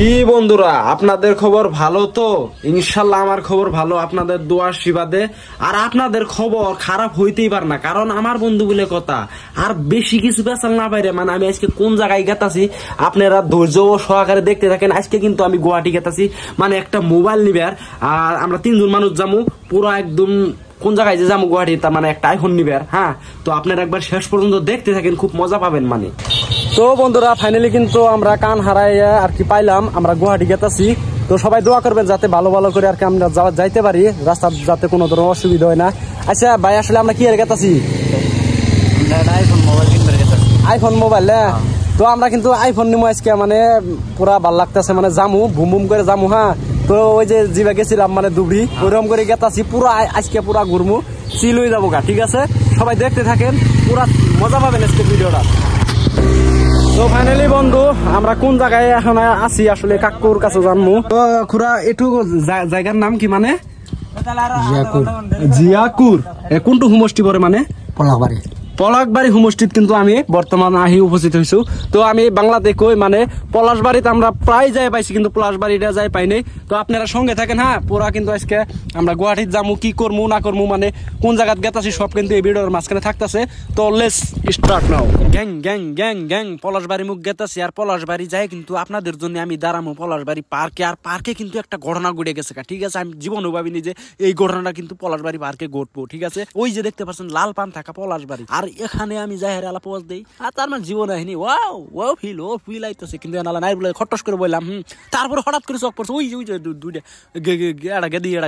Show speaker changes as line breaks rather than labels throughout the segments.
কি বন্ধুরা, আপনাদের খবর ভালো তো? ইনশাল্লাহ আমার খবর ভালো, আপনাদের দোয়া আশীর্বাদে। আর আপনাদের খবর খারাপ হইতেই পারে না, কারণ আমার বন্ধু বলে কথা। আর বেশি কিছু পেছাল না বাইরে, মানে আমি আজকে কোন জায়গায় গেতাছি আপনারা ধৈর্য সহকারে দেখতে থাকেন। আজকে কিন্তু আমি গুয়াহাটি গেতাছি, মানে একটা মোবাইল নিবার। আর আমরা 3 জন মানুষ যাবো, পুরো একদম কোন জায়গায় যে যাবো গুয়াহাটি, তার মানে একটা আইফোন নিবার। হ্যাঁ, তো আপনারা একবার শেষ পর্যন্ত দেখতে থাকেন, খুব মজা পাবেন। মানে তো বন্ধুরা, ফাইনালি কিন্তু আমরা কান হারাইয়া আর কি পাইলাম, আমরা গুয়াহাটি গেতাছি। তো সবাই দোয়া করবেন যাতে ভালো ভালো করে আর কি আমরা যাইতে পারি, রাস্তা যাতে কোনো ধরনের অসুবিধা হয় না। আচ্ছা ভাই, আসলে আমরা কি আর গেতাছি? IPhone mobile. তো আমরা কিন্তু আইফোন নিবো আজকে, মানে পুরা ভাল লাগতেছে, মানে জামু ভুম ভুম করে জামু। হ্যাঁ, তো ওই যে জিবা গেছিলাম মানে দুবড়ি, ওইরকম করে গেতাছি পুরা। আজকে পুরা ঘুরমু, চিল হয়ে যাবো গা। ঠিক আছে, সবাই দেখতে থাকেন, পুরা মজা পাবেন আজকে ভিডিওটা। তো ফাইনালি বন্ধু, আমরা কোন জায়গায় এখন আছি আসলে কাকুর কাছে জানবো। তো খুড়া, একটু জায়গার নাম কি? মানে জিয়াকুর। কোনটো সমষ্টি পরে? মানে পলাশবাড়ি সমষ্টিত কিন্তু আমি বর্তমান আহি উপস্থিত হয়েছি। তো আমি বাংলাতে কই, মানে পলাশবাড়িতে আমরা প্রায় যাই পাইছি, কিন্তু পলাশবাড়িটা যাই পাই নাই। তো আপনারা সঙ্গে থাকেন। হ্যাঁ, পুরা কিন্তু আজকে আমরা গুয়াহাটিত যাবো, কি করবো না করবো, মানে কোন জায়গাত গেতাছি সব কিন্তু এই ভিডিওর মাঝখানে থাকতেছে। তো let's start now. Gang gang gang gang Palashbari মুখ গেতাছি। আর পলাশবাড়ি যাই কিন্তু আপনাদের জন্য আমি দাঁড়ামো পলাশবাড়ি পার্কে। আর পার্কে কিন্তু একটা ঘটনা ঘটে গেছে। ঠিক আছে, আমি জীবনেও ভাবিনি যে এই ঘটনাটা কিন্তু পলাশবাড়ি পার্কে ঘটবো। ঠিক আছে, ওই যে দেখতে পাচ্ছেন লাল পান থাকা পলাশবাড়ি, আর এখানে আমি যাই আলা পোজ দেই। আর তার মানে জীবন আইনি ওয়াও ফিল আইতেছে, কিন্তু এনালা নাই বলে খট্টস করে বললাম। তারপরে হঠাৎ করে চোখ পড়ছে, ওই যে দুইটা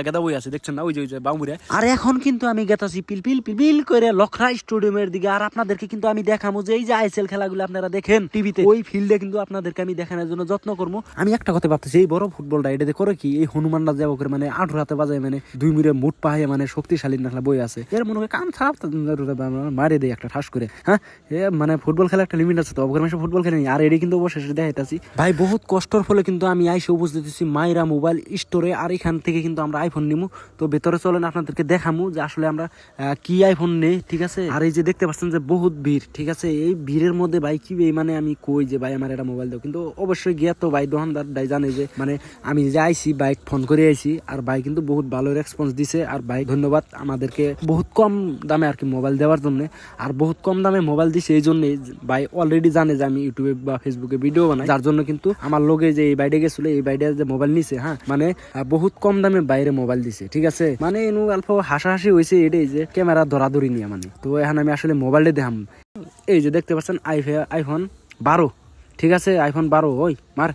গেদা বই আছে, দেখছেন না? ওই যে বামুরে। আর এখন কিন্তু আমি গেতাছি পিল করে লখরা স্টেডিয়ামের দিকে। আর আপনাদেরকে কিন্তু আমি দেখাবো যে এই যে আইএসএল খেলাগুলো আপনারা দেখেন টিভিতে, ওই ফিল্ডে কিন্তু আপনাদেরকে আমি দেখানোর জন্য যত্ন করবো। আমি একটা কথা ভাবতেছি, এই বড় ফুটবলটা এটাতে করে কি এই হনুমানরা যাবো করে, মানে আঠুর হাতে বাজায়, মানে 2 মিনিটে মুঠ পাহায়, মানে শক্তিশালী নাখলা বই আছে। এর মনে হয় কান খারাপ, মারে দেয় একটা ঠাস করে। হ্যাঁ, মানে ফুটবল খেলা একটা লিমিট আছে, তো অবকার ফুটবল খেলে আর এটি কিন্তু অবশেষে দেখাইতাছি। ভাই বহুত কষ্টর ফলে কিন্তু আমি আইসে উপস্থিত হচ্ছি মাইরা মোবাইল স্টোরে। আর এখান থেকে কিন্তু আমরা আইফোন নিমু। তো ভেতরে চলেন, আপনাদেরকে দেখামু যে আসলে আমরা কি আইফোন নেই। ঠিক আছে, আর এই যে দেখতে পাচ্ছেন যে বহুত ভিড়। ঠিক আছে, এই ভিড়ের মধ্যে ভাই কি মানে আমি কই যে ভাই আমার একটা মোবাইল দাও, কিন্তু অবশ্যই গিয়া তো ভাই দোকানদার দাই জানে যে মানে আমি যে আইসি, বাইক ফোন করে আইসি। আর ভাই কিন্তু বহুত ভালো রেসপন্স দিছে। আর ভাই ধন্যবাদ আমাদেরকে বহুত কম দামে আর কি মোবাইল দেওয়ার জন্য। আর বহুত কম দামে মোবাইল দিছে এই জন্য ভাই অলরেডি জানে যে আমি ইউটিউবে বা ফেসবুকে ভিডিও বানাই, যার জন্য কিন্তু আমার লোকে যে এই বাইরে গেছিল, এই বাইরে যে মোবাইল নিছে, হ্যাঁ মানে বহুত কম দামে বাইরে মোবাইল দিছে। ঠিক আছে, মানে এনু অল্প হাসাহাসি হয়েছে এটাই যে ক্যামেরা ধরাধরি নিয়ে। মানে তো এখন আমি আসলে মোবাইলটা দেখাম। এই যে দেখতে পাচ্ছেন আইফোন 12। ঠিক আছে, আইফোন 12। ওই মার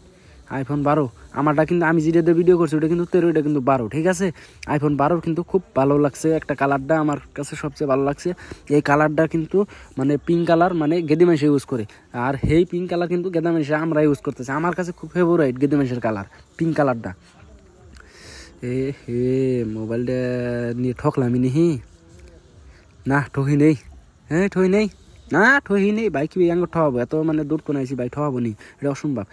আইফোন 12 আমারটা, কিন্তু আমি যেটা ভিডিও করছি ওটা কিন্তু 13, এটা কিন্তু 12। ঠিক আছে, আইফোন 12 কিন্তু খুব ভালো লাগছে। একটা কালারটা আমার কাছে সবচেয়ে ভালো লাগছে। এই কালারটা কিন্তু মানে পিঙ্ক কালার, মানে গেদি মানুষ ইউজ করে। আর এই পিঙ্ক কালার কিন্তু গেদা মানুষ আমরা ইউজ করতেছি। আমার কাছে খুব ফেভারিট গেদি মানুষের কালার, পিঙ্ক কালারটা। মোবাইলটা নিয়ে ঠকলামি নি? না ঠকি নেই। হ্যাঁ ঠই নেই, না ঠহি নেই ভাই। কি ঠকাবো? এত মানে দূর কোন আইসি ভাই, ঠকাবো নি, এটা অসম্ভব।